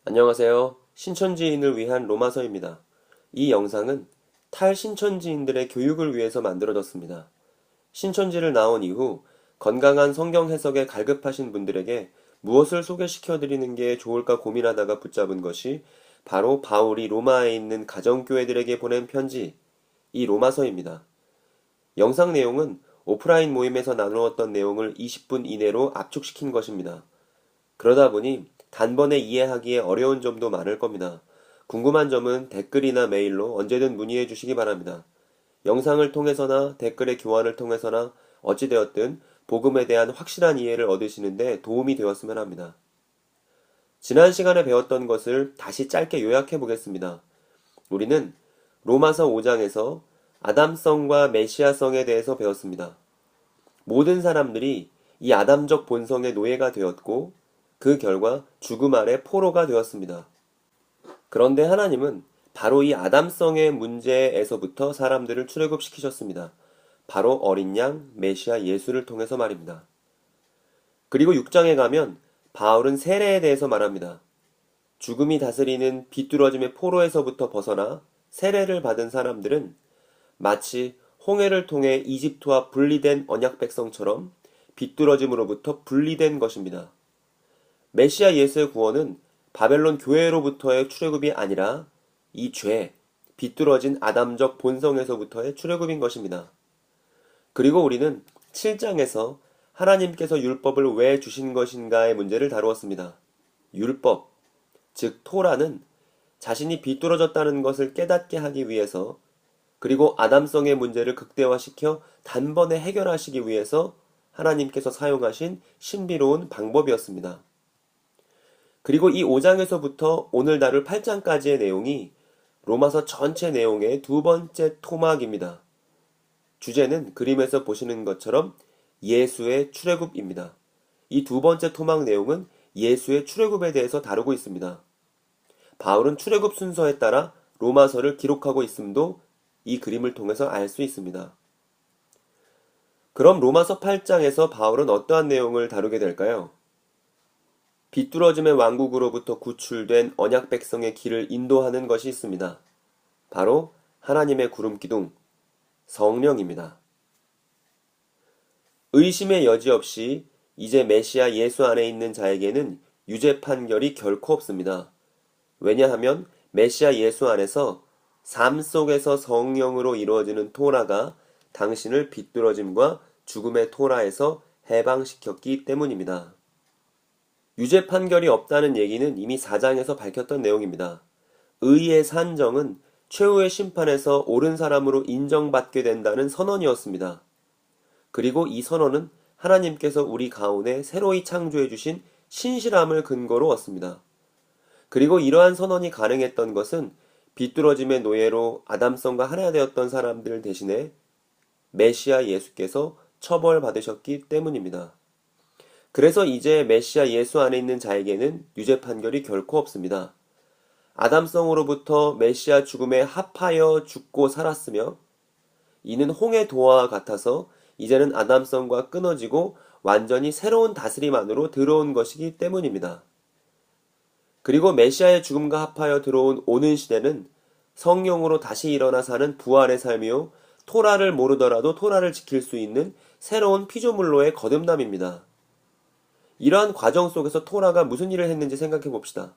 안녕하세요. 신천지인을 위한 로마서입니다. 이 영상은 탈신천지인들의 교육을 위해서 만들어졌습니다. 신천지를 나온 이후 건강한 성경 해석에 갈급하신 분들에게 무엇을 소개시켜 드리는 게 좋을까 고민하다가 붙잡은 것이 바로 바울이 로마에 있는 가정교회들에게 보낸 편지, 이 로마서입니다. 영상 내용은 오프라인 모임에서 나누었던 내용을 20분 이내로 압축시킨 것입니다. 그러다 보니 단번에 이해하기에 어려운 점도 많을 겁니다. 궁금한 점은 댓글이나 메일로 언제든 문의해 주시기 바랍니다. 영상을 통해서나 댓글의 교환을 통해서나 어찌되었든 복음에 대한 확실한 이해를 얻으시는데 도움이 되었으면 합니다. 지난 시간에 배웠던 것을 다시 짧게 요약해 보겠습니다. 우리는 로마서 5장에서 아담성과 메시아성에 대해서 배웠습니다. 모든 사람들이 이 아담적 본성의 노예가 되었고 그 결과 죽음 아래 포로가 되었습니다. 그런데 하나님은 바로 이 아담성의 문제에서부터 사람들을 출애굽시키셨습니다. 바로 어린 양 메시아 예수를 통해서 말입니다. 그리고 6장에 가면 바울은 세례에 대해서 말합니다. 죽음이 다스리는 비뚤어짐의 포로에서부터 벗어나 세례를 받은 사람들은 마치 홍해를 통해 이집트와 분리된 언약 백성처럼 비뚤어짐으로부터 분리된 것입니다. 메시아 예수의 구원은 바벨론 교회로부터의 출애굽이 아니라 이 죄, 비뚤어진 아담적 본성에서부터의 출애굽인 것입니다. 그리고 우리는 7장에서 하나님께서 율법을 왜 주신 것인가의 문제를 다루었습니다. 율법, 즉 토라는 자신이 비뚤어졌다는 것을 깨닫게 하기 위해서 그리고 아담성의 문제를 극대화시켜 단번에 해결하시기 위해서 하나님께서 사용하신 신비로운 방법이었습니다. 그리고 이 5장에서부터 오늘 다룰 8장까지의 내용이 로마서 전체 내용의 두 번째 토막입니다. 주제는 그림에서 보시는 것처럼 예수의 출애굽입니다. 이 두 번째 토막 내용은 예수의 출애굽에 대해서 다루고 있습니다. 바울은 출애굽 순서에 따라 로마서를 기록하고 있음도 이 그림을 통해서 알 수 있습니다. 그럼 로마서 8장에서 바울은 어떠한 내용을 다루게 될까요? 비뚤어짐의 왕국으로부터 구출된 언약 백성의 길을 인도하는 것이 있습니다. 바로 하나님의 구름기둥, 성령입니다. 의심의 여지 없이 이제 메시아 예수 안에 있는 자에게는 유죄 판결이 결코 없습니다. 왜냐하면 메시아 예수 안에서 삶 속에서 성령으로 이루어지는 토라가 당신을 비뚤어짐과 죽음의 토라에서 해방시켰기 때문입니다. 유죄 판결이 없다는 얘기는 이미 4장에서 밝혔던 내용입니다. 의의 산정은 최후의 심판에서 옳은 사람으로 인정받게 된다는 선언이었습니다. 그리고 이 선언은 하나님께서 우리 가운데 새로이 창조해 주신 신실함을 근거로 얻습니다. 그리고 이러한 선언이 가능했던 것은 비뚤어짐의 노예로 아담성과 하나 되었던 사람들 대신에 메시아 예수께서 처벌받으셨기 때문입니다. 그래서 이제 메시아 예수 안에 있는 자에게는 유죄 판결이 결코 없습니다. 아담성으로부터 메시아 죽음에 합하여 죽고 살았으며 이는 홍해 도화와 같아서 이제는 아담성과 끊어지고 완전히 새로운 다스림 안으로 들어온 것이기 때문입니다. 그리고 메시아의 죽음과 합하여 들어온 오는 시대는 성령으로 다시 일어나 사는 부활의 삶이요 토라를 모르더라도 토라를 지킬 수 있는 새로운 피조물로의 거듭남입니다. 이러한 과정 속에서 토라가 무슨 일을 했는지 생각해 봅시다.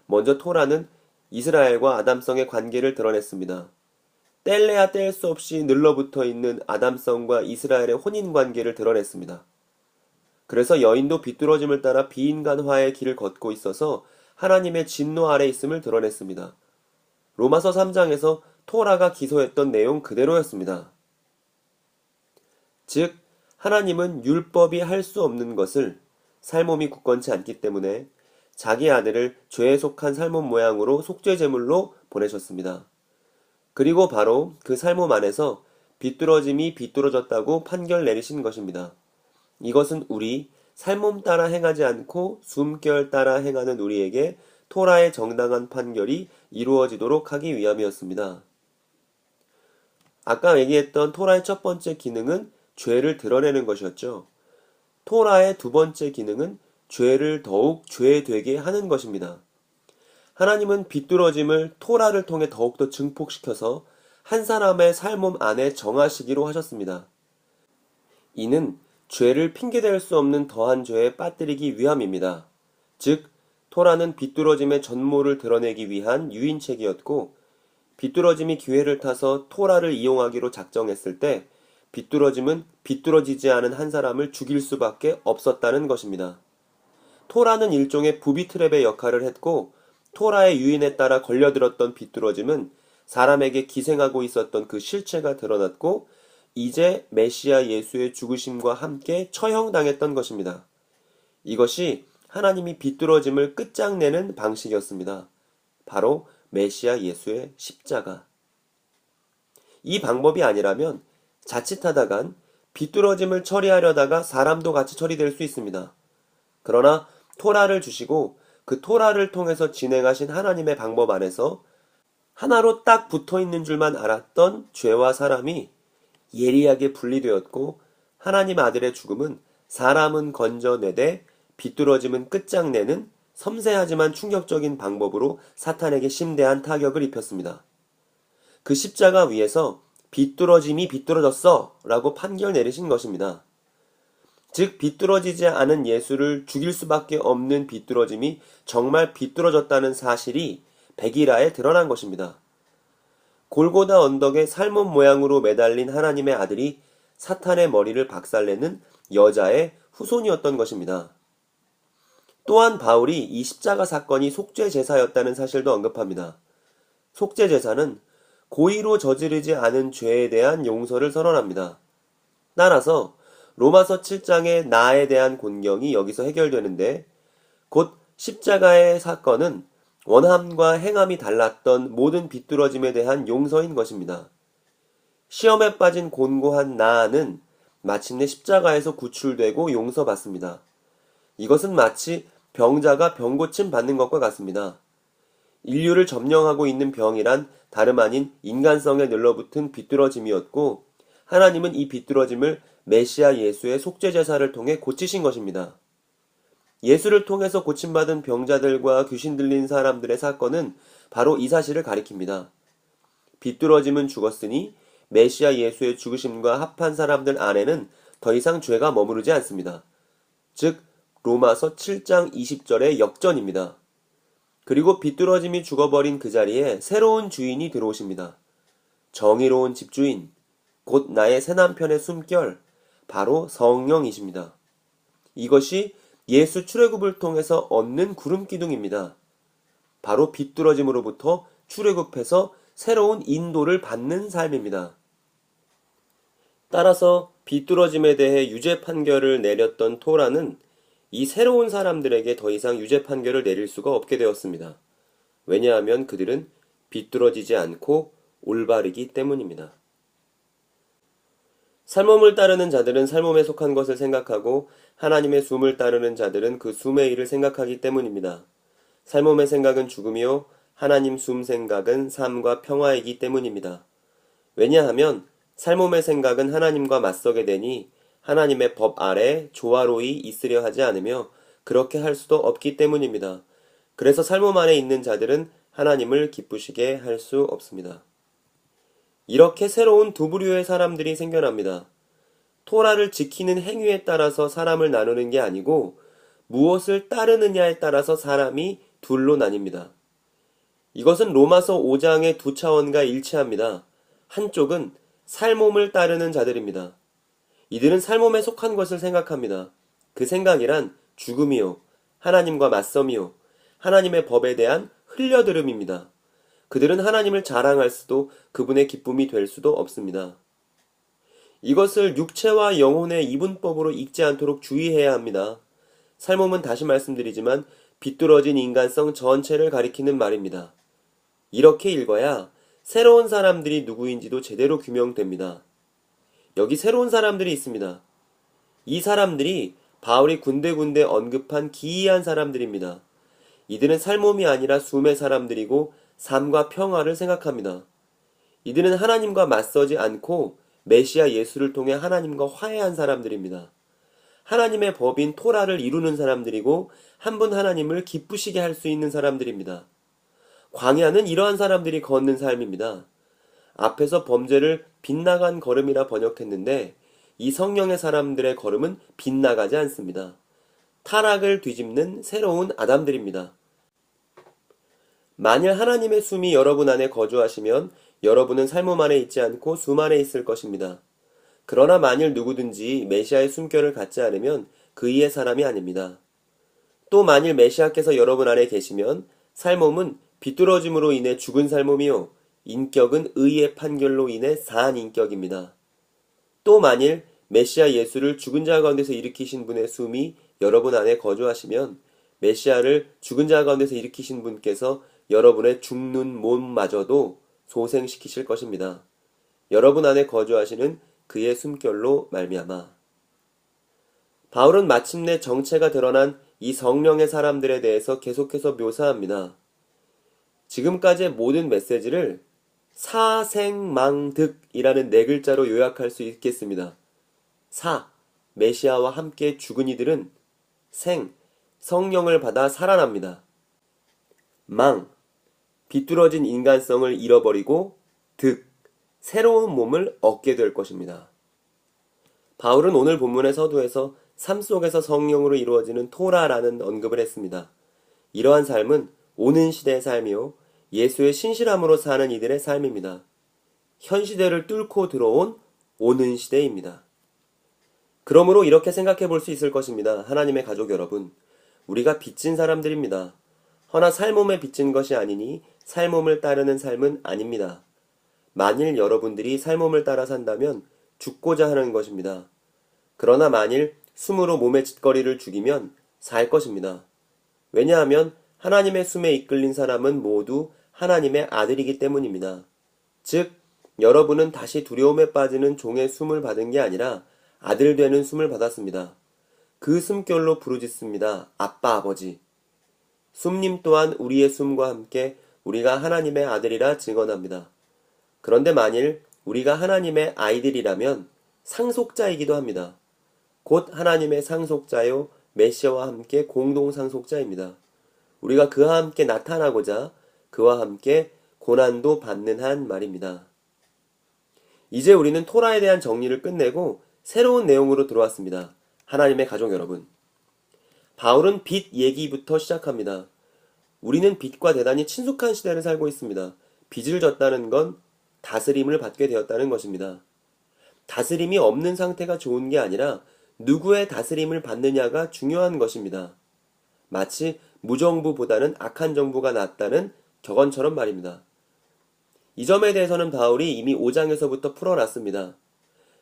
먼저 토라는 이스라엘과 아담성의 관계를 드러냈습니다. 뗄래야 뗄 수 없이 늘러붙어 있는 아담성과 이스라엘의 혼인 관계를 드러냈습니다. 그래서 여인도 비뚤어짐을 따라 비인간화의 길을 걷고 있어서 하나님의 진노 아래 있음을 드러냈습니다. 로마서 3장에서 토라가 기소했던 내용 그대로였습니다. 즉, 하나님은 율법이 할 수 없는 것을 살몸이 굳건치 않기 때문에 자기 아들을 죄에 속한 살몸 모양으로 속죄 제물로 보내셨습니다. 그리고 바로 그 살몸 안에서 비뚤어짐이 비뚤어졌다고 판결 내리신 것입니다. 이것은 우리 살몸 따라 행하지 않고 숨결 따라 행하는 우리에게 토라의 정당한 판결이 이루어지도록 하기 위함이었습니다. 아까 얘기했던 토라의 첫 번째 기능은 죄를 드러내는 것이었죠. 토라의 두 번째 기능은 죄를 더욱 죄되게 하는 것입니다. 하나님은 비뚤어짐을 토라를 통해 더욱더 증폭시켜서 한 사람의 삶 안에 정하시기로 하셨습니다. 이는 죄를 핑계댈 수 없는 더한 죄에 빠뜨리기 위함입니다. 즉, 토라는 비뚤어짐의 전모를 드러내기 위한 유인책이었고, 비뚤어짐이 기회를 타서 토라를 이용하기로 작정했을 때 비뚤어짐은 비뚤어지지 않은 한 사람을 죽일 수밖에 없었다는 것입니다. 토라는 일종의 부비 트랩의 역할을 했고, 토라의 유인에 따라 걸려들었던 비뚤어짐은 사람에게 기생하고 있었던 그 실체가 드러났고, 이제 메시아 예수의 죽으심과 함께 처형당했던 것입니다. 이것이 하나님이 비뚤어짐을 끝장내는 방식이었습니다. 바로 메시아 예수의 십자가. 이 방법이 아니라면 자칫하다간 비뚤어짐을 처리하려다가 사람도 같이 처리될 수 있습니다. 그러나 토라를 주시고 그 토라를 통해서 진행하신 하나님의 방법 안에서 하나로 딱 붙어 있는 줄만 알았던 죄와 사람이 예리하게 분리되었고, 하나님 아들의 죽음은 사람은 건져내되 비뚤어짐은 끝장내는 섬세하지만 충격적인 방법으로 사탄에게 심대한 타격을 입혔습니다. 그 십자가 위에서 비뚤어짐이 비뚤어졌어 라고 판결 내리신 것입니다. 즉, 비뚤어지지 않은 예수를 죽일 수밖에 없는 비뚤어짐이 정말 비뚤어졌다는 사실이 백일하에 드러난 것입니다. 골고다 언덕에 살몬 모양으로 매달린 하나님의 아들이 사탄의 머리를 박살내는 여자의 후손이었던 것입니다. 또한 바울이 이 십자가 사건이 속죄 제사였다는 사실도 언급합니다. 속죄 제사는 고의로 저지르지 않은 죄에 대한 용서를 선언합니다. 따라서 로마서 7장의 나에 대한 곤경이 여기서 해결되는데, 곧 십자가의 사건은 원함과 행함이 달랐던 모든 비뚤어짐에 대한 용서인 것입니다. 시험에 빠진 곤고한 나는 마침내 십자가에서 구출되고 용서받습니다. 이것은 마치 병자가 병고침 받는 것과 같습니다. 인류를 점령하고 있는 병이란 다름 아닌 인간성에 늘러붙은 비뚤어짐이었고, 하나님은 이 비뚤어짐을 메시아 예수의 속죄제사를 통해 고치신 것입니다. 예수를 통해서 고침받은 병자들과 귀신 들린 사람들의 사건은 바로 이 사실을 가리킵니다. 비뚤어짐은 죽었으니 메시아 예수의 죽으심과 합한 사람들 안에는 더 이상 죄가 머무르지 않습니다. 즉, 로마서 7장 20절의 역전입니다. 그리고 비뚤어짐이 죽어버린 그 자리에 새로운 주인이 들어오십니다. 정의로운 집주인, 곧 나의 새남편의 숨결, 바로 성령이십니다. 이것이 예수 출애굽을 통해서 얻는 구름기둥입니다. 바로 비뚤어짐으로부터 출애굽해서 새로운 인도를 받는 삶입니다. 따라서 비뚤어짐에 대해 유죄 판결을 내렸던 토라는 이 새로운 사람들에게 더 이상 유죄 판결을 내릴 수가 없게 되었습니다. 왜냐하면 그들은 비뚤어지지 않고 올바르기 때문입니다. 살몸을 따르는 자들은 살몸에 속한 것을 생각하고 하나님의 숨을 따르는 자들은 그 숨의 일을 생각하기 때문입니다. 살몸의 생각은 죽음이요 하나님 숨 생각은 삶과 평화이기 때문입니다. 왜냐하면 살몸의 생각은 하나님과 맞서게 되니 하나님의 법 아래 조화로이 있으려 하지 않으며 그렇게 할 수도 없기 때문입니다. 그래서 살몸 안에 있는 자들은 하나님을 기쁘시게 할 수 없습니다. 이렇게 새로운 두 부류의 사람들이 생겨납니다. 토라를 지키는 행위에 따라서 사람을 나누는 게 아니고 무엇을 따르느냐에 따라서 사람이 둘로 나뉩니다. 이것은 로마서 5장의 두 차원과 일치합니다. 한쪽은 살몸을 따르는 자들입니다. 이들은 살몸에 속한 것을 생각합니다. 그 생각이란 죽음이요, 하나님과 맞섬이요, 하나님의 법에 대한 흘려들음입니다. 그들은 하나님을 자랑할 수도 그분의 기쁨이 될 수도 없습니다. 이것을 육체와 영혼의 이분법으로 읽지 않도록 주의해야 합니다. 살몸은 다시 말씀드리지만 비뚤어진 인간성 전체를 가리키는 말입니다. 이렇게 읽어야 새로운 사람들이 누구인지도 제대로 규명됩니다. 여기 새로운 사람들이 있습니다. 이 사람들이 바울이 군데군데 언급한 기이한 사람들입니다. 이들은 살몸이 아니라 숨의 사람들이고 삶과 평화를 생각합니다. 이들은 하나님과 맞서지 않고 메시아 예수를 통해 하나님과 화해한 사람들입니다. 하나님의 법인 토라를 이루는 사람들이고 한 분 하나님을 기쁘시게 할 수 있는 사람들입니다. 광야는 이러한 사람들이 걷는 삶입니다. 앞에서 범죄를 빗나간 걸음이라 번역했는데 이 성령의 사람들의 걸음은 빗나가지 않습니다. 타락을 뒤집는 새로운 아담들입니다. 만일 하나님의 숨이 여러분 안에 거주하시면 여러분은 삶음 안에 있지 않고 숨 안에 있을 것입니다. 그러나 만일 누구든지 메시아의 숨결을 갖지 않으면 그 이의 사람이 아닙니다. 또 만일 메시아께서 여러분 안에 계시면 삶음은 비뚤어짐으로 인해 죽은 삶음이요 인격은 의의 판결로 인해 산 인격입니다. 또 만일 메시아 예수를 죽은 자 가운데서 일으키신 분의 숨이 여러분 안에 거주하시면 메시아를 죽은 자 가운데서 일으키신 분께서 여러분의 죽는 몸마저도 소생시키실 것입니다. 여러분 안에 거주하시는 그의 숨결로 말미암아. 바울은 마침내 정체가 드러난 이 성령의 사람들에 대해서 계속해서 묘사합니다. 지금까지의 모든 메시지를 사생망득이라는 네 글자로 요약할 수 있겠습니다. 사, 메시아와 함께 죽은 이들은 생, 성령을 받아 살아납니다. 망, 비뚤어진 인간성을 잃어버리고 득, 새로운 몸을 얻게 될 것입니다. 바울은 오늘 본문의 서두에서 삶 속에서 성령으로 이루어지는 토라라는 언급을 했습니다. 이러한 삶은 오는 시대의 삶이요 예수의 신실함으로 사는 이들의 삶입니다. 현 시대를 뚫고 들어온 오는 시대입니다. 그러므로 이렇게 생각해 볼 수 있을 것입니다. 하나님의 가족 여러분, 우리가 빚진 사람들입니다. 허나 삶음에 빚진 것이 아니니 삶음을 따르는 삶은 아닙니다. 만일 여러분들이 삶음을 따라 산다면 죽고자 하는 것입니다. 그러나 만일 숨으로 몸의 짓거리를 죽이면 살 것입니다. 왜냐하면 하나님의 숨에 이끌린 사람은 모두 하나님의 아들이기 때문입니다. 즉, 여러분은 다시 두려움에 빠지는 종의 숨을 받은 게 아니라 아들 되는 숨을 받았습니다. 그 숨결로 부르짖습니다. 아빠 아버지. 숨님 또한 우리의 숨과 함께 우리가 하나님의 아들이라 증언합니다. 그런데 만일 우리가 하나님의 아이들이라면 상속자이기도 합니다. 곧 하나님의 상속자요 메시아와 함께 공동 상속자입니다. 우리가 그와 함께 나타나고자 그와 함께 고난도 받는 한 말입니다. 이제 우리는 토라에 대한 정리를 끝내고 새로운 내용으로 들어왔습니다. 하나님의 가족 여러분. 바울은 빚 얘기부터 시작합니다. 우리는 빚과 대단히 친숙한 시대를 살고 있습니다. 빚을 졌다는 건 다스림을 받게 되었다는 것입니다. 다스림이 없는 상태가 좋은 게 아니라 누구의 다스림을 받느냐가 중요한 것입니다. 마치 무정부보다는 악한 정부가 낫다는 격언처럼 말입니다. 이 점에 대해서는 바울이 이미 5장에서부터 풀어놨습니다.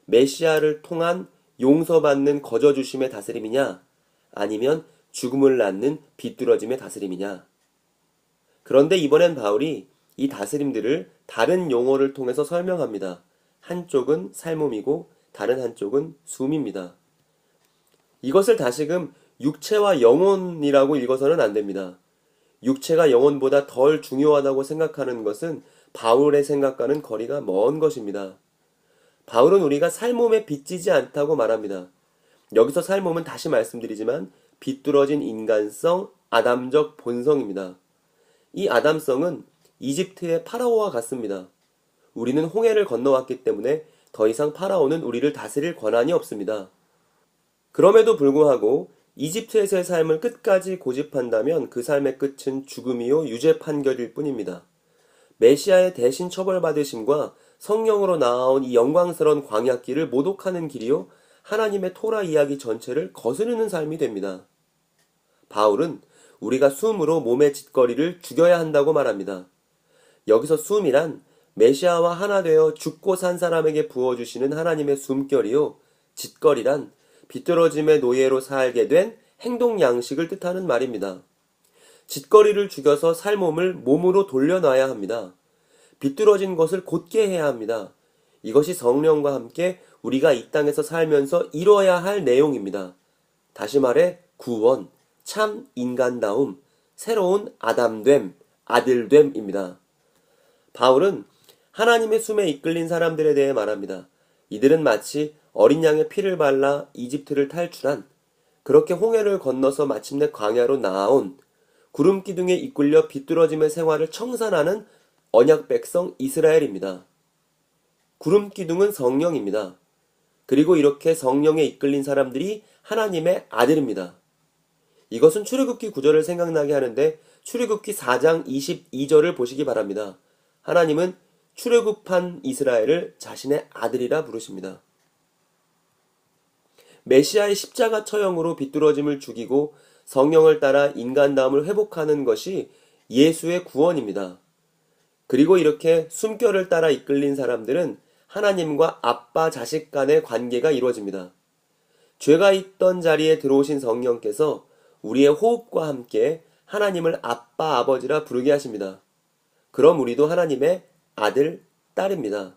메시아를 통한 용서받는 거저주심의 다스림이냐 아니면 죽음을 낳는 비뚤어짐의 다스림이냐. 그런데 이번엔 바울이 이 다스림들을 다른 용어를 통해서 설명합니다. 한쪽은 삶음이고 다른 한쪽은 숨입니다. 이것을 다시금 육체와 영혼이라고 읽어서는 안 됩니다. 육체가 영혼보다 덜 중요하다고 생각하는 것은 바울의 생각과는 거리가 먼 것입니다. 바울은 우리가 살몸에 빚지지 않다고 말합니다. 여기서 살몸은 다시 말씀드리지만 비뚤어진 인간성, 아담적 본성입니다. 이 아담성은 이집트의 파라오와 같습니다. 우리는 홍해를 건너왔기 때문에 더 이상 파라오는 우리를 다스릴 권한이 없습니다. 그럼에도 불구하고 이집트에서의 삶을 끝까지 고집한다면 그 삶의 끝은 죽음이요 유죄 판결일 뿐입니다. 메시아의 대신 처벌받으심과 성령으로 나아온 이 영광스러운 광야길을 모독하는 길이요 하나님의 토라 이야기 전체를 거스르는 삶이 됩니다. 바울은 우리가 숨으로 몸의 짓거리를 죽여야 한다고 말합니다. 여기서 숨이란 메시아와 하나 되어 죽고 산 사람에게 부어주시는 하나님의 숨결이요 짓거리란 비뚤어짐의 노예로 살게 된 행동 양식을 뜻하는 말입니다. 짓거리를 죽여서 살 몸을 몸으로 돌려놔야 합니다. 비뚤어진 것을 곧게 해야 합니다. 이것이 성령과 함께 우리가 이 땅에서 살면서 이뤄야 할 내용입니다. 다시 말해 구원, 참 인간다움, 새로운 아담됨, 아들됨입니다. 바울은 하나님의 숨에 이끌린 사람들에 대해 말합니다. 이들은 마치 어린 양의 피를 발라 이집트를 탈출한, 그렇게 홍해를 건너서 마침내 광야로 나아온, 구름 기둥에 이끌려 비뚤어짐의 생활을 청산하는 언약 백성 이스라엘입니다. 구름 기둥은 성령입니다. 그리고 이렇게 성령에 이끌린 사람들이 하나님의 아들입니다. 이것은 출애굽기 9절을 생각나게 하는데 출애굽기 4장 22절을 보시기 바랍니다. 하나님은 출애굽한 이스라엘을 자신의 아들이라 부르십니다. 메시아의 십자가 처형으로 비뚤어짐을 죽이고 성령을 따라 인간다움을 회복하는 것이 예수의 구원입니다. 그리고 이렇게 숨결을 따라 이끌린 사람들은 하나님과 아빠 자식 간의 관계가 이루어집니다. 죄가 있던 자리에 들어오신 성령께서 우리의 호흡과 함께 하나님을 아빠 아버지라 부르게 하십니다. 그럼 우리도 하나님의 아들, 딸입니다.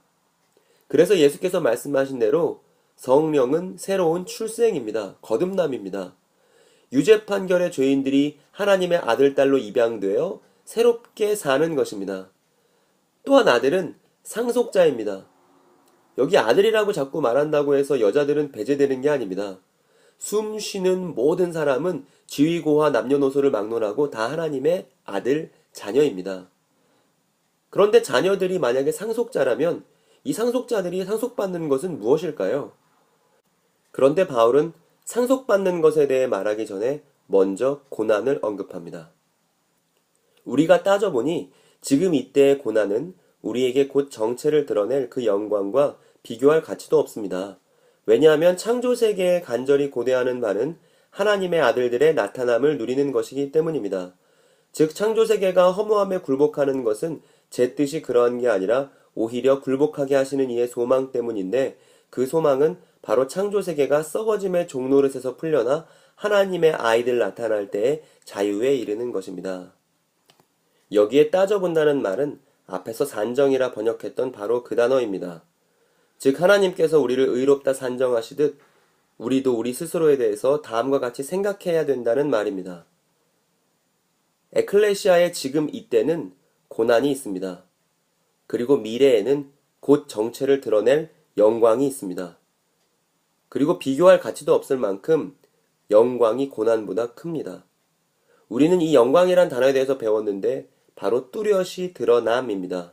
그래서 예수께서 말씀하신 대로 성령은 새로운 출생입니다. 거듭남입니다. 유죄 판결의 죄인들이 하나님의 아들, 딸로 입양되어 새롭게 사는 것입니다. 또한 아들은 상속자입니다. 여기 아들이라고 자꾸 말한다고 해서 여자들은 배제되는 게 아닙니다. 숨 쉬는 모든 사람은 지위고와 남녀노소를 막론하고 다 하나님의 아들, 자녀입니다. 그런데 자녀들이 만약에 상속자라면 이 상속자들이 상속받는 것은 무엇일까요? 그런데 바울은 상속받는 것에 대해 말하기 전에 먼저 고난을 언급합니다. 우리가 따져보니 지금 이때의 고난은 우리에게 곧 정체를 드러낼 그 영광과 비교할 가치도 없습니다. 왜냐하면 창조세계에 간절히 고대하는 바는 하나님의 아들들의 나타남을 누리는 것이기 때문입니다. 즉 창조세계가 허무함에 굴복하는 것은 제 뜻이 그러한 게 아니라 오히려 굴복하게 하시는 이의 소망 때문인데 그 소망은 바로 창조세계가 썩어짐의 종노릇에서 풀려나 하나님의 아이들 나타날 때의 자유에 이르는 것입니다. 여기에 따져본다는 말은 앞에서 산정이라 번역했던 바로 그 단어입니다. 즉 하나님께서 우리를 의롭다 산정하시듯 우리도 우리 스스로에 대해서 다음과 같이 생각해야 된다는 말입니다. 에클레시아의 지금 이때는 고난이 있습니다. 그리고 미래에는 곧 정체를 드러낼 영광이 있습니다. 그리고 비교할 가치도 없을 만큼 영광이 고난보다 큽니다. 우리는 이 영광이란 단어에 대해서 배웠는데 바로 뚜렷이 드러남입니다.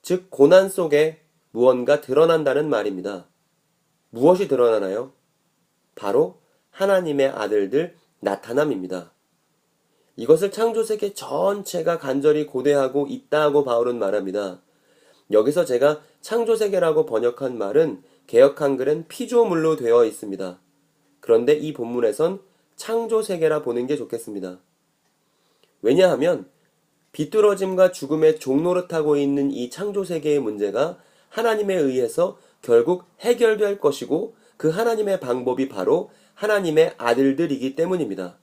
즉 고난 속에 무언가 드러난다는 말입니다. 무엇이 드러나나요? 바로 하나님의 아들들 나타남입니다. 이것을 창조세계 전체가 간절히 고대하고 있다고 바울은 말합니다. 여기서 제가 창조세계라고 번역한 말은 개역 한글은 피조물로 되어 있습니다. 그런데 이 본문에선 창조세계라 보는 게 좋겠습니다. 왜냐하면 비뚤어짐과 죽음의 종노릇하고 있는 이 창조세계의 문제가 하나님에 의해서 결국 해결될 것이고 그 하나님의 방법이 바로 하나님의 아들들이기 때문입니다.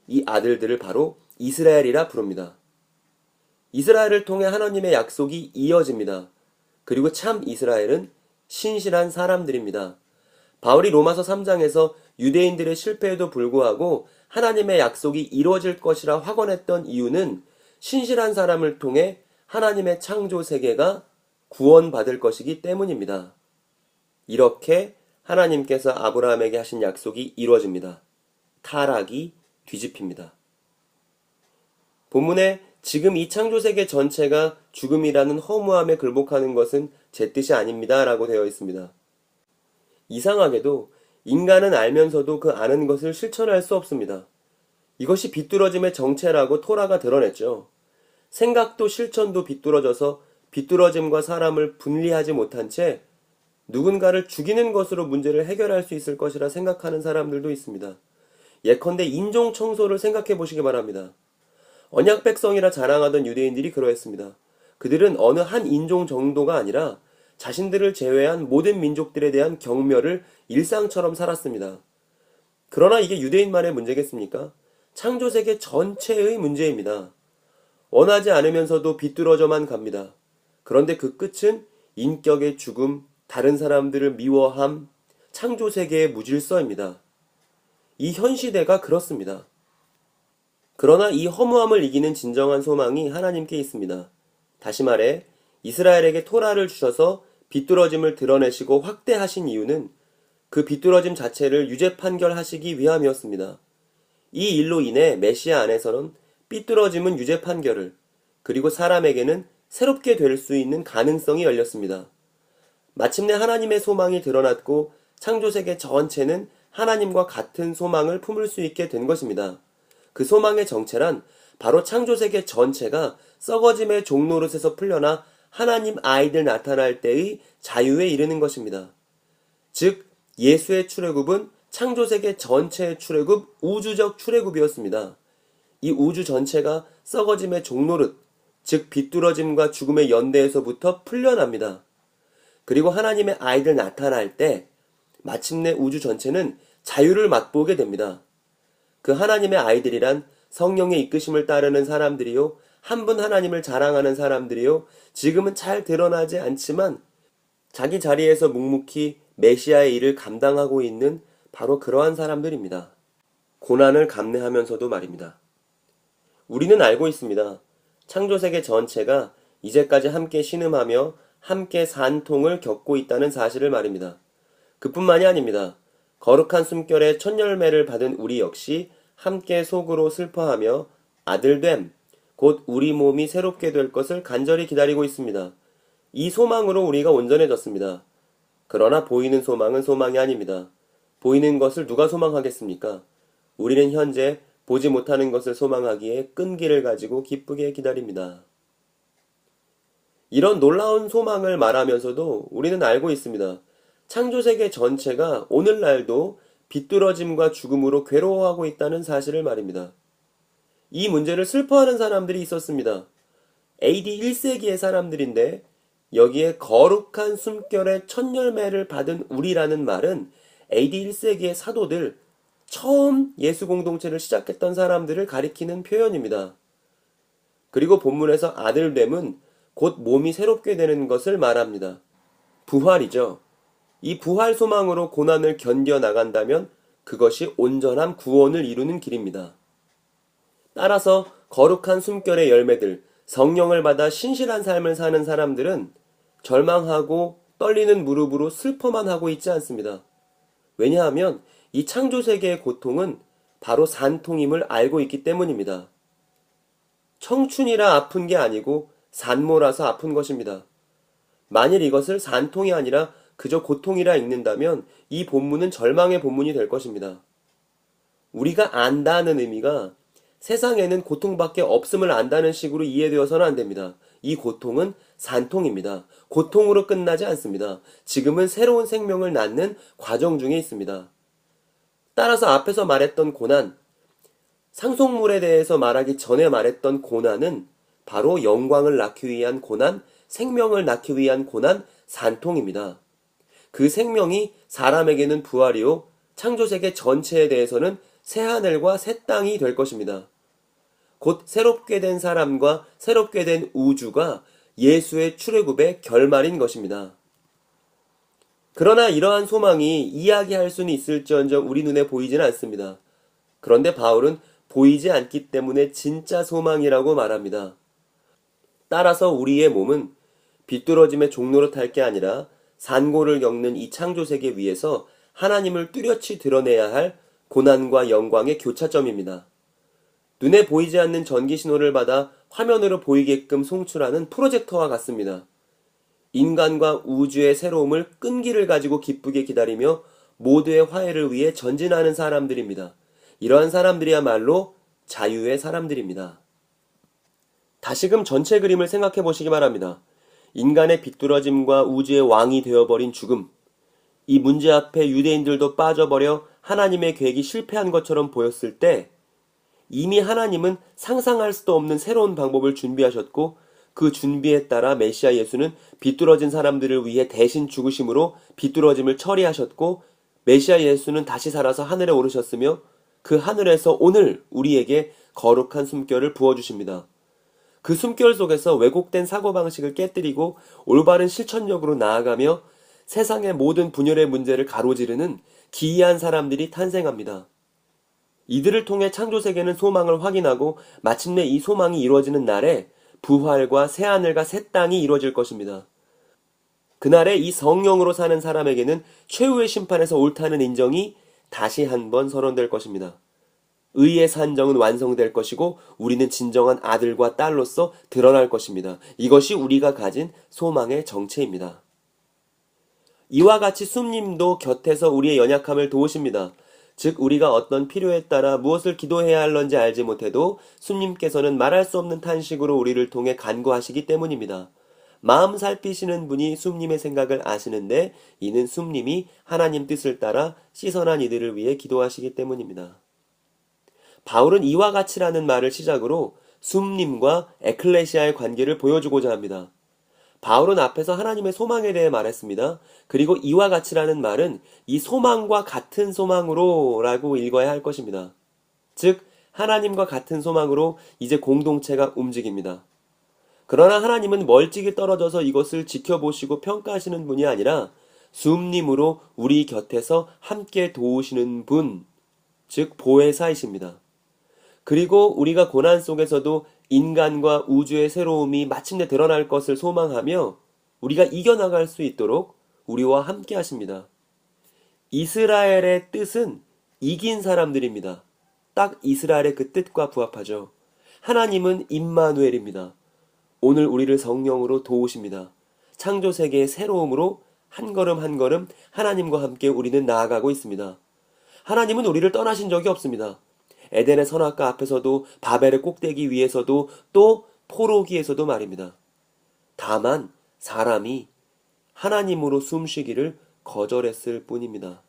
이 아들들을 바로 이스라엘이라 부릅니다. 이스라엘을 통해 하나님의 약속이 이어집니다. 그리고 참 이스라엘은 신실한 사람들입니다. 바울이 로마서 3장에서 유대인들의 실패에도 불구하고 하나님의 약속이 이루어질 것이라 확언했던 이유는 신실한 사람을 통해 하나님의 창조 세계가 구원받을 것이기 때문입니다. 이렇게 하나님께서 아브라함에게 하신 약속이 이루어집니다. 타락이 뒤집힙니다. 본문에 지금 이 창조세계 전체가 죽음이라는 허무함에 굴복하는 것은 제 뜻이 아닙니다 라고 되어 있습니다. 이상하게도 인간은 알면서도 그 아는 것을 실천할 수 없습니다. 이것이 비뚤어짐의 정체라고 토라가 드러냈죠. 생각도 실천도 비뚤어져서 비뚤어짐과 사람을 분리하지 못한 채 누군가를 죽이는 것으로 문제를 해결할 수 있을 것이라 생각하는 사람들도 있습니다. 예컨대 인종 청소를 생각해 보시기 바랍니다. 언약 백성이라 자랑하던 유대인들이 그러했습니다. 그들은 어느 한 인종 정도가 아니라 자신들을 제외한 모든 민족들에 대한 경멸을 일상처럼 살았습니다. 그러나 이게 유대인만의 문제겠습니까? 창조세계 전체의 문제입니다. 원하지 않으면서도 비뚤어져만 갑니다. 그런데 그 끝은 인격의 죽음, 다른 사람들을 미워함, 창조세계의 무질서입니다. 이 현 시대가 그렇습니다. 그러나 이 허무함을 이기는 진정한 소망이 하나님께 있습니다. 다시 말해 이스라엘에게 토라를 주셔서 비뚤어짐을 드러내시고 확대하신 이유는 그 비뚤어짐 자체를 유죄 판결하시기 위함이었습니다. 이 일로 인해 메시아 안에서는 삐뚤어짐은 유죄 판결을, 그리고 사람에게는 새롭게 될 수 있는 가능성이 열렸습니다. 마침내 하나님의 소망이 드러났고 창조세계 전체는 하나님과 같은 소망을 품을 수 있게 된 것입니다. 그 소망의 정체란 바로 창조세계 전체가 썩어짐의 종노릇에서 풀려나 하나님 아이들 나타날 때의 자유에 이르는 것입니다. 즉, 예수의 출애굽은 창조세계 전체의 출애굽, 우주적 출애굽이었습니다. 이 우주 전체가 썩어짐의 종노릇, 즉 비뚤어짐과 죽음의 연대에서부터 풀려납니다. 그리고 하나님의 아이들 나타날 때 마침내 우주 전체는 자유를 맛보게 됩니다. 그 하나님의 아이들이란 성령의 이끄심을 따르는 사람들이요, 한 분 하나님을 자랑하는 사람들이요, 지금은 잘 드러나지 않지만 자기 자리에서 묵묵히 메시아의 일을 감당하고 있는 바로 그러한 사람들입니다. 고난을 감내하면서도 말입니다. 우리는 알고 있습니다. 창조세계 전체가 이제까지 함께 신음하며 함께 산통을 겪고 있다는 사실을 말입니다. 그뿐만이 아닙니다. 거룩한 숨결의 첫 열매를 받은 우리 역시 함께 속으로 슬퍼하며 아들됨, 곧 우리 몸이 새롭게 될 것을 간절히 기다리고 있습니다. 이 소망으로 우리가 온전해졌습니다. 그러나 보이는 소망은 소망이 아닙니다. 보이는 것을 누가 소망하겠습니까? 우리는 현재 보지 못하는 것을 소망하기에 끈기를 가지고 기쁘게 기다립니다. 이런 놀라운 소망을 말하면서도 우리는 알고 있습니다. 창조세계 전체가 오늘날도 비뚤어짐과 죽음으로 괴로워하고 있다는 사실을 말입니다. 이 문제를 슬퍼하는 사람들이 있었습니다. AD 1세기의 사람들인데 여기에 거룩한 숨결의 첫 열매를 받은 우리라는 말은 AD 1세기의 사도들, 처음 예수 공동체를 시작했던 사람들을 가리키는 표현입니다. 그리고 본문에서 아들됨은 곧 몸이 새롭게 되는 것을 말합니다. 부활이죠. 이 부활 소망으로 고난을 견뎌나간다면 그것이 온전한 구원을 이루는 길입니다. 따라서 거룩한 숨결의 열매들, 성령을 받아 신실한 삶을 사는 사람들은 절망하고 떨리는 무릎으로 슬퍼만 하고 있지 않습니다. 왜냐하면 이 창조세계의 고통은 바로 산통임을 알고 있기 때문입니다. 청춘이라 아픈 게 아니고 산모라서 아픈 것입니다. 만일 이것을 산통이 아니라 그저 고통이라 읽는다면 이 본문은 절망의 본문이 될 것입니다. 우리가 안다는 의미가 세상에는 고통밖에 없음을 안다는 식으로 이해되어서는 안 됩니다. 이 고통은 산통입니다. 고통으로 끝나지 않습니다. 지금은 새로운 생명을 낳는 과정 중에 있습니다. 따라서 앞에서 말했던 고난, 상속물에 대해서 말하기 전에 말했던 고난은 바로 영광을 낳기 위한 고난, 생명을 낳기 위한 고난, 산통입니다. 그 생명이 사람에게는 부활이요, 창조세계 전체에 대해서는 새하늘과 새 땅이 될 것입니다. 곧 새롭게 된 사람과 새롭게 된 우주가 예수의 출애굽의 결말인 것입니다. 그러나 이러한 소망이 이야기할 수는 있을지언정 우리 눈에 보이지는 않습니다. 그런데 바울은 보이지 않기 때문에 진짜 소망이라고 말합니다. 따라서 우리의 몸은 비뚤어짐의 종노릇할 게 아니라 산고를 겪는 이 창조세계 위에서 하나님을 뚜렷이 드러내야 할 고난과 영광의 교차점입니다. 눈에 보이지 않는 전기 신호를 받아 화면으로 보이게끔 송출하는 프로젝터와 같습니다. 인간과 우주의 새로움을 끈기를 가지고 기쁘게 기다리며 모두의 화해를 위해 전진하는 사람들입니다. 이러한 사람들이야말로 자유의 사람들입니다. 다시금 전체 그림을 생각해 보시기 바랍니다. 인간의 비뚤어짐과 우주의 왕이 되어버린 죽음. 이 문제 앞에 유대인들도 빠져버려 하나님의 계획이 실패한 것처럼 보였을 때 이미 하나님은 상상할 수도 없는 새로운 방법을 준비하셨고 그 준비에 따라 메시아 예수는 비뚤어진 사람들을 위해 대신 죽으심으로 비뚤어짐을 처리하셨고 메시아 예수는 다시 살아서 하늘에 오르셨으며 그 하늘에서 오늘 우리에게 거룩한 숨결을 부어주십니다. 그 숨결 속에서 왜곡된 사고방식을 깨뜨리고 올바른 실천력으로 나아가며 세상의 모든 분열의 문제를 가로지르는 기이한 사람들이 탄생합니다. 이들을 통해 창조세계는 소망을 확인하고 마침내 이 소망이 이루어지는 날에 부활과 새하늘과 새 땅이 이루어질 것입니다. 그날에 이 성령으로 사는 사람에게는 최후의 심판에서 옳다는 인정이 다시 한번 선언될 것입니다. 의의 산정은 완성될 것이고 우리는 진정한 아들과 딸로서 드러날 것입니다. 이것이 우리가 가진 소망의 정체입니다. 이와 같이 숲님도 곁에서 우리의 연약함을 도우십니다. 즉 우리가 어떤 필요에 따라 무엇을 기도해야 할런지 알지 못해도 숲님께서는 말할 수 없는 탄식으로 우리를 통해 간구하시기 때문입니다. 마음 살피시는 분이 숲님의 생각을 아시는데 이는 숲님이 하나님 뜻을 따라 씻어난 이들을 위해 기도하시기 때문입니다. 바울은 이와 같이라는 말을 시작으로 숲님과 에클레시아의 관계를 보여주고자 합니다. 바울은 앞에서 하나님의 소망에 대해 말했습니다. 그리고 이와 같이라는 말은 이 소망과 같은 소망으로 라고 읽어야 할 것입니다. 즉 하나님과 같은 소망으로 이제 공동체가 움직입니다. 그러나 하나님은 멀찍이 떨어져서 이것을 지켜보시고 평가하시는 분이 아니라 숲님으로 우리 곁에서 함께 도우시는 분, 즉 보혜사이십니다. 그리고 우리가 고난 속에서도 인간과 우주의 새로움이 마침내 드러날 것을 소망하며 우리가 이겨나갈 수 있도록 우리와 함께 하십니다. 이스라엘의 뜻은 이긴 사람들입니다. 딱 이스라엘의 그 뜻과 부합하죠. 하나님은 임마누엘입니다. 오늘 우리를 성령으로 도우십니다. 창조 세계의 새로움으로 한 걸음 한 걸음 하나님과 함께 우리는 나아가고 있습니다. 하나님은 우리를 떠나신 적이 없습니다. 에덴의 선악과 앞에서도 바벨의 꼭대기 위에서도 또 포로기에서도 말입니다. 다만 사람이 하나님으로 숨쉬기를 거절했을 뿐입니다.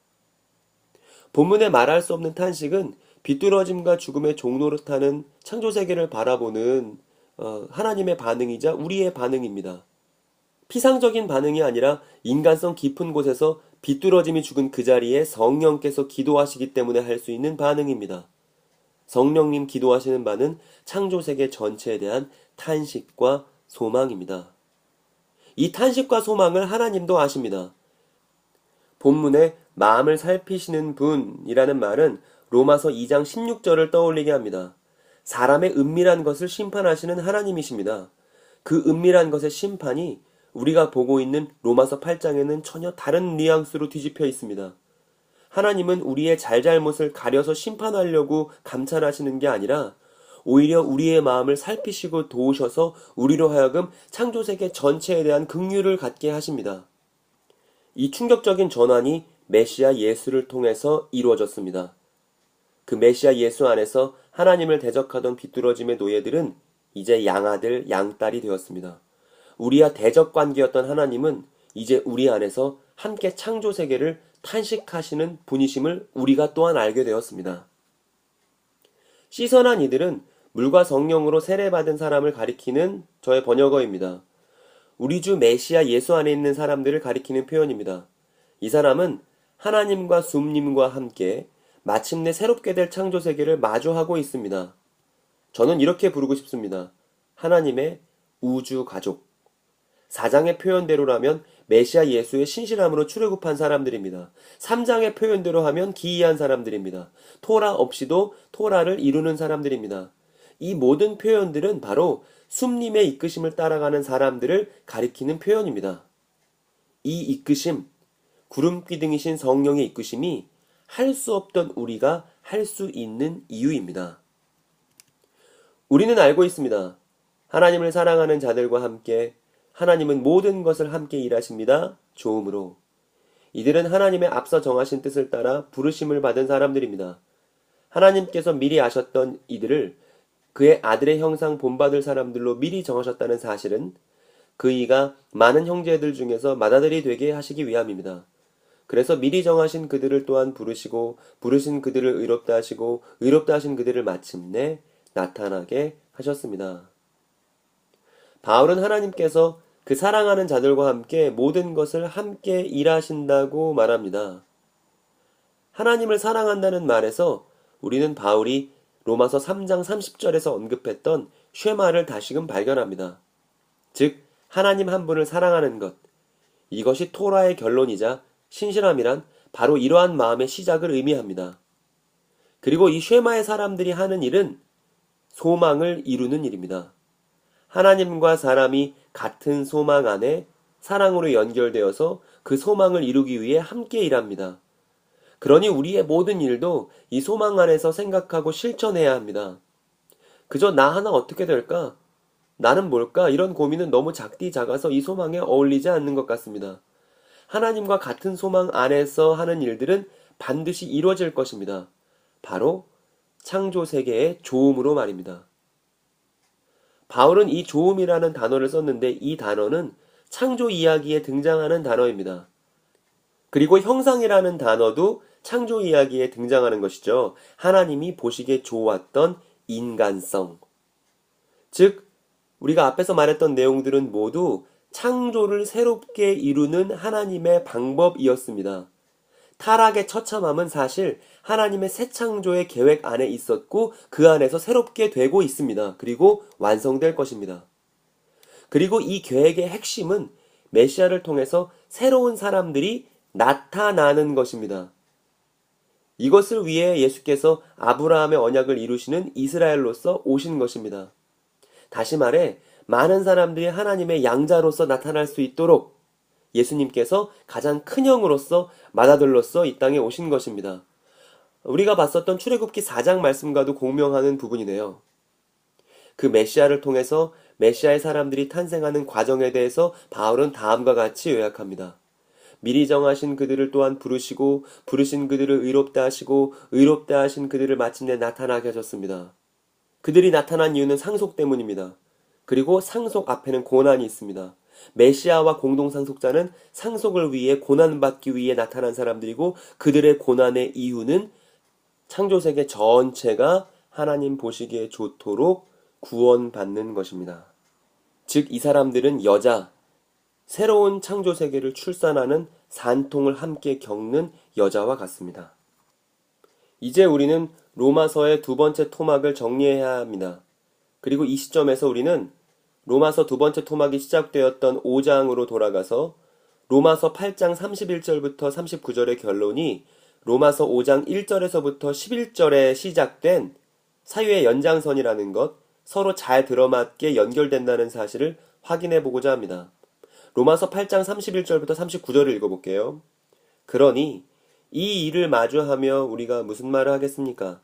본문에 말할 수 없는 탄식은 비뚤어짐과 죽음의 종노릇하는 창조세계를 바라보는 하나님의 반응이자 우리의 반응입니다. 피상적인 반응이 아니라 인간성 깊은 곳에서 비뚤어짐이 죽은 그 자리에 성령께서 기도하시기 때문에 할 수 있는 반응입니다. 성령님 기도하시는 바는 창조세계 전체에 대한 탄식과 소망입니다. 이 탄식과 소망을 하나님도 아십니다. 본문에 마음을 살피시는 분이라는 말은 로마서 2장 16절을 떠올리게 합니다. 사람의 은밀한 것을 심판하시는 하나님이십니다. 그 은밀한 것의 심판이 우리가 보고 있는 로마서 8장에는 전혀 다른 뉘앙스로 뒤집혀 있습니다. 하나님은 우리의 잘잘못을 가려서 심판하려고 감찰하시는 게 아니라 오히려 우리의 마음을 살피시고 도우셔서 우리로 하여금 창조세계 전체에 대한 긍휼을 갖게 하십니다. 이 충격적인 전환이 메시아 예수를 통해서 이루어졌습니다. 그 메시아 예수 안에서 하나님을 대적하던 비뚤어짐의 노예들은 이제 양아들, 양딸이 되었습니다. 우리와 대적 관계였던 하나님은 이제 우리 안에서 함께 창조세계를 탄식하시는 분이심을 우리가 또한 알게 되었습니다. 씻어난 이들은 물과 성령으로 세례받은 사람을 가리키는 저의 번역어입니다. 우리 주 메시아 예수 안에 있는 사람들을 가리키는 표현입니다. 이 사람은 하나님과 숲님과 함께 마침내 새롭게 될 창조세계를 마주하고 있습니다. 저는 이렇게 부르고 싶습니다. 하나님의 우주 가족. 4장의 표현대로라면 메시아 예수의 신실함으로 출애굽한 사람들입니다. 3장의 표현대로 하면 기이한 사람들입니다. 토라 없이도 토라를 이루는 사람들입니다. 이 모든 표현들은 바로 숲님의 이끄심을 따라가는 사람들을 가리키는 표현입니다. 이 이끄심, 구름기둥이신 성령의 이끄심이 할 수 없던 우리가 할 수 있는 이유입니다. 우리는 알고 있습니다. 하나님을 사랑하는 자들과 함께 하나님은 모든 것을 함께 일하십니다. 좋음으로. 이들은 하나님의 앞서 정하신 뜻을 따라 부르심을 받은 사람들입니다. 하나님께서 미리 아셨던 이들을 그의 아들의 형상 본받을 사람들로 미리 정하셨다는 사실은 그이가 많은 형제들 중에서 맏아들이 되게 하시기 위함입니다. 그래서 미리 정하신 그들을 또한 부르시고 부르신 그들을 의롭다 하시고 의롭다 하신 그들을 마침내 나타나게 하셨습니다. 바울은 하나님께서 그 사랑하는 자들과 함께 모든 것을 함께 일하신다고 말합니다. 하나님을 사랑한다는 말에서 우리는 바울이 로마서 3장 30절에서 언급했던 쉐마를 다시금 발견합니다. 즉 하나님 한 분을 사랑하는 것. 이것이 토라의 결론이자 신실함이란 바로 이러한 마음의 시작을 의미합니다. 그리고 이 쉐마의 사람들이 하는 일은 소망을 이루는 일입니다. 하나님과 사람이 같은 소망 안에 사랑으로 연결되어서 그 소망을 이루기 위해 함께 일합니다. 그러니 우리의 모든 일도 이 소망 안에서 생각하고 실천해야 합니다. 그저 나 하나 어떻게 될까? 나는 뭘까? 이런 고민은 너무 작디 작아서 이 소망에 어울리지 않는 것 같습니다. 하나님과 같은 소망 안에서 하는 일들은 반드시 이루어질 것입니다. 바로 창조 세계의 조음으로 말입니다. 바울은 이 조음이라는 단어를 썼는데 이 단어는 창조 이야기에 등장하는 단어입니다. 그리고 형상이라는 단어도 창조 이야기에 등장하는 것이죠. 하나님이 보시기에 좋았던 인간성. 즉, 우리가 앞에서 말했던 내용들은 모두 창조를 새롭게 이루는 하나님의 방법이었습니다. 타락의 처참함은 사실 하나님의 새 창조의 계획 안에 있었고 그 안에서 새롭게 되고 있습니다. 그리고 완성될 것입니다. 그리고 이 계획의 핵심은 메시아를 통해서 새로운 사람들이 나타나는 것입니다. 이것을 위해 예수께서 아브라함의 언약을 이루시는 이스라엘로서 오신 것입니다. 다시 말해 많은 사람들이 하나님의 양자로서 나타날 수 있도록 예수님께서 가장 큰 형으로서 맏아들로서 이 땅에 오신 것입니다. 우리가 봤었던 출애굽기 4장 말씀과도 공명하는 부분이네요. 그 메시아를 통해서 메시아의 사람들이 탄생하는 과정에 대해서 바울은 다음과 같이 요약합니다. 미리 정하신 그들을 또한 부르시고 부르신 그들을 의롭다 하시고 의롭다 하신 그들을 마침내 나타나게 하셨습니다. 그들이 나타난 이유는 상속 때문입니다. 그리고 상속 앞에는 고난이 있습니다. 메시아와 공동상속자는 상속을 위해 고난받기 위해 나타난 사람들이고 그들의 고난의 이유는 창조세계 전체가 하나님 보시기에 좋도록 구원받는 것입니다. 즉 이 사람들은 여자, 새로운 창조세계를 출산하는 산통을 함께 겪는 여자와 같습니다. 이제 우리는 로마서의 두 번째 토막을 정리해야 합니다. 그리고 이 시점에서 우리는 로마서 두 번째 토막이 시작되었던 5장으로 돌아가서 로마서 8장 31절부터 39절의 결론이 로마서 5장 1절에서부터 11절에 시작된 사유의 연장선이라는 것, 서로 잘 들어맞게 연결된다는 사실을 확인해 보고자 합니다. 로마서 8장 31절부터 39절을 읽어볼게요. 그러니 이 일을 마주하며 우리가 무슨 말을 하겠습니까?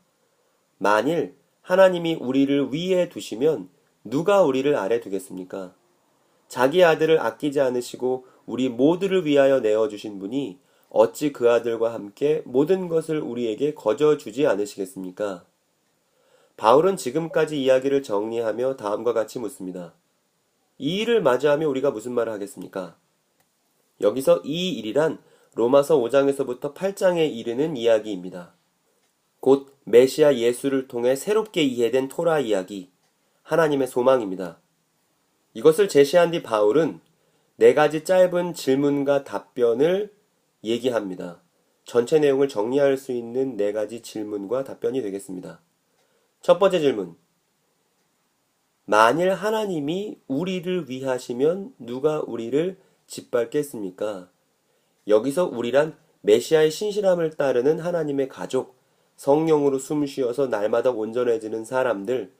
만일 하나님이 우리를 위에 두시면 누가 우리를 아래 두겠습니까? 자기 아들을 아끼지 않으시고 우리 모두를 위하여 내어주신 분이 어찌 그 아들과 함께 모든 것을 우리에게 거저주지 않으시겠습니까? 바울은 지금까지 이야기를 정리하며 다음과 같이 묻습니다. 이 일을 맞이하며 우리가 무슨 말을 하겠습니까? 여기서 이 일이란 로마서 5장에서부터 8장에 이르는 이야기입니다. 곧 메시아 예수를 통해 새롭게 이해된 토라 이야기, 하나님의 소망입니다. 이것을 제시한 뒤 바울은 네 가지 짧은 질문과 답변을 얘기합니다. 전체 내용을 정리할 수 있는 네 가지 질문과 답변이 되겠습니다. 첫 번째 질문. 만일 하나님이 우리를 위하시면 누가 우리를 짓밟겠습니까? 여기서 우리란 메시아의 신실함을 따르는 하나님의 가족, 성령으로 숨쉬어서 날마다 온전해지는 사람들,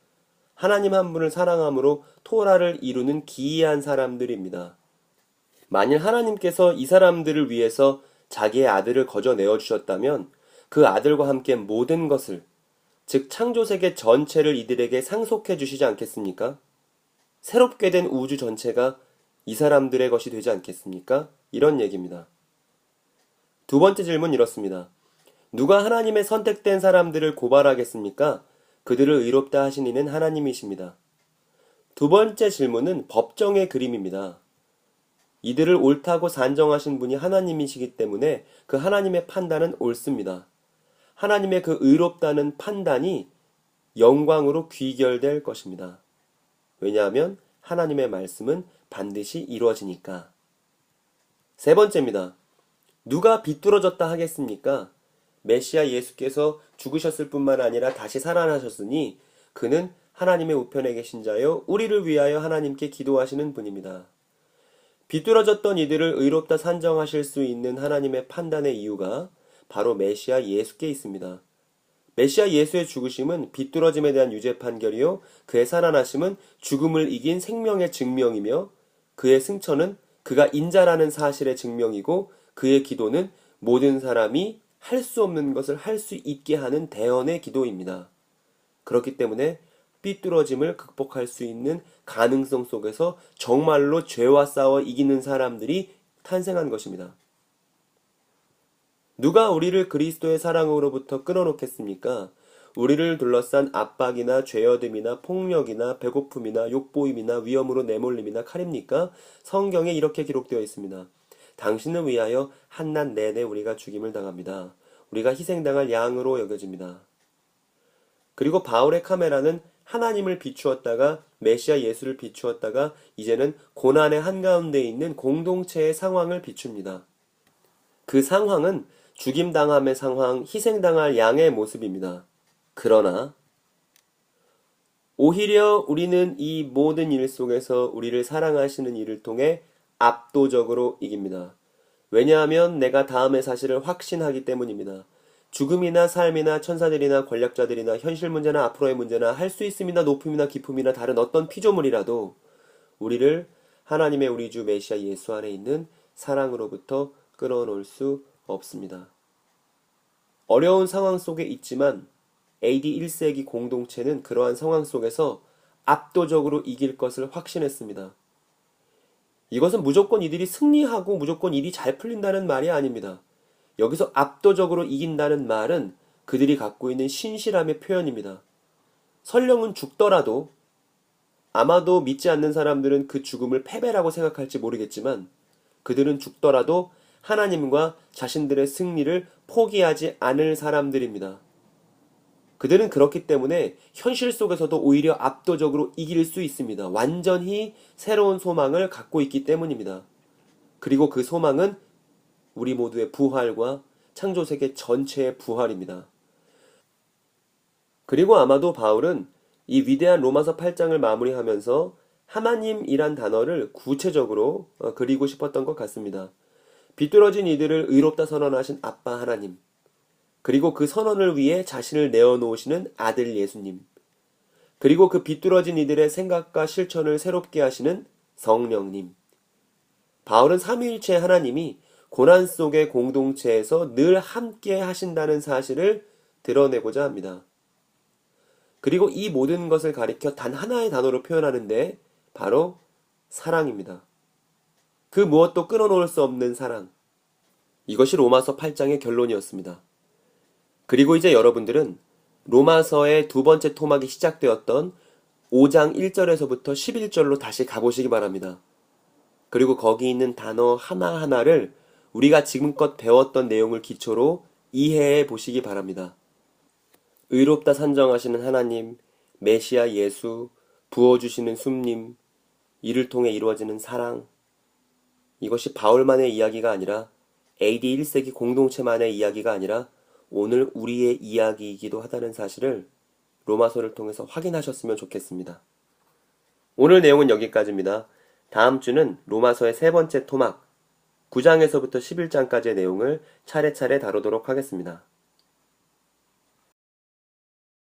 하나님 한 분을 사랑함으로 토라를 이루는 기이한 사람들입니다. 만일 하나님께서 이 사람들을 위해서 자기의 아들을 거저 내어주셨다면 그 아들과 함께 모든 것을, 즉 창조세계 전체를 이들에게 상속해 주시지 않겠습니까? 새롭게 된 우주 전체가 이 사람들의 것이 되지 않겠습니까? 이런 얘기입니다. 두 번째 질문 이렇습니다. 누가 하나님의 선택된 사람들을 고발하겠습니까? 그들을 의롭다 하신 이는 하나님이십니다. 두 번째 질문은 법정의 그림입니다. 이들을 옳다고 산정하신 분이 하나님이시기 때문에 그 하나님의 판단은 옳습니다. 하나님의 그 의롭다는 판단이 영광으로 귀결될 것입니다. 왜냐하면 하나님의 말씀은 반드시 이루어지니까. 세 번째입니다. 누가 비뚤어졌다 하겠습니까? 메시아 예수께서 죽으셨을 뿐만 아니라 다시 살아나셨으니 그는 하나님의 우편에 계신 자요 우리를 위하여 하나님께 기도하시는 분입니다. 비뚤어졌던 이들을 의롭다 산정하실 수 있는 하나님의 판단의 이유가 바로 메시아 예수께 있습니다. 메시아 예수의 죽으심은 비뚤어짐에 대한 유죄 판결이요 그의 살아나심은 죽음을 이긴 생명의 증명이며 그의 승천은 그가 인자라는 사실의 증명이고 그의 기도는 모든 사람이 할 수 없는 것을 할 수 있게 하는 대언의 기도입니다. 그렇기 때문에 삐뚤어짐을 극복할 수 있는 가능성 속에서 정말로 죄와 싸워 이기는 사람들이 탄생한 것입니다. 누가 우리를 그리스도의 사랑으로부터 끊어놓겠습니까? 우리를 둘러싼 압박이나 죄어듦이나 폭력이나 배고픔이나 욕보임이나 위험으로 내몰림이나 칼입니까? 성경에 이렇게 기록되어 있습니다. 당신을 위하여 한낮 내내 우리가 죽임을 당합니다. 우리가 희생당할 양으로 여겨집니다. 그리고 바울의 카메라는 하나님을 비추었다가 메시아 예수를 비추었다가 이제는 고난의 한가운데 있는 공동체의 상황을 비춥니다. 그 상황은 죽임당함의 상황, 희생당할 양의 모습입니다. 그러나 오히려 우리는 이 모든 일 속에서 우리를 사랑하시는 이를 통해 압도적으로 이깁니다. 왜냐하면 내가 다음의 사실을 확신하기 때문입니다. 죽음이나 삶이나 천사들이나 권력자들이나 현실 문제나 앞으로의 문제나 할 수 있음이나 높음이나 깊음이나 다른 어떤 피조물이라도 우리를 하나님의 우리 주 메시아 예수 안에 있는 사랑으로부터 끌어놓을 수 없습니다. 어려운 상황 속에 있지만 AD 1세기 공동체는 그러한 상황 속에서 압도적으로 이길 것을 확신했습니다. 이것은 무조건 이들이 승리하고 무조건 일이 잘 풀린다는 말이 아닙니다. 여기서 압도적으로 이긴다는 말은 그들이 갖고 있는 신실함의 표현입니다. 설령은 죽더라도 아마도 믿지 않는 사람들은 그 죽음을 패배라고 생각할지 모르겠지만 그들은 죽더라도 하나님과 자신들의 승리를 포기하지 않을 사람들입니다. 그들은 그렇기 때문에 현실 속에서도 오히려 압도적으로 이길 수 있습니다. 완전히 새로운 소망을 갖고 있기 때문입니다. 그리고 그 소망은 우리 모두의 부활과 창조세계 전체의 부활입니다. 그리고 아마도 바울은 이 위대한 로마서 8장을 마무리하면서 하나님이란 단어를 구체적으로 그리고 싶었던 것 같습니다. 비뚤어진 이들을 의롭다 선언하신 아빠 하나님, 그리고 그 선언을 위해 자신을 내어놓으시는 아들 예수님, 그리고 그 비뚤어진 이들의 생각과 실천을 새롭게 하시는 성령님. 바울은 삼위일체 하나님이 고난 속의 공동체에서 늘 함께 하신다는 사실을 드러내고자 합니다. 그리고 이 모든 것을 가리켜 단 하나의 단어로 표현하는데 바로 사랑입니다. 그 무엇도 끊어놓을 수 없는 사랑. 이것이 로마서 8장의 결론이었습니다. 그리고 이제 여러분들은 로마서의 두 번째 토막이 시작되었던 5장 1절에서부터 11절로 다시 가보시기 바랍니다. 그리고 거기 있는 단어 하나하나를 우리가 지금껏 배웠던 내용을 기초로 이해해 보시기 바랍니다. 의롭다 산정하시는 하나님, 메시아 예수, 부어주시는 숨님, 이를 통해 이루어지는 사랑. 이것이 바울만의 이야기가 아니라 AD 1세기 공동체만의 이야기가 아니라 오늘 우리의 이야기이기도 하다는 사실을 로마서를 통해서 확인하셨으면 좋겠습니다. 오늘 내용은 여기까지입니다. 다음 주는 로마서의 세 번째 토막, 9장에서부터 11장까지의 내용을 차례차례 다루도록 하겠습니다.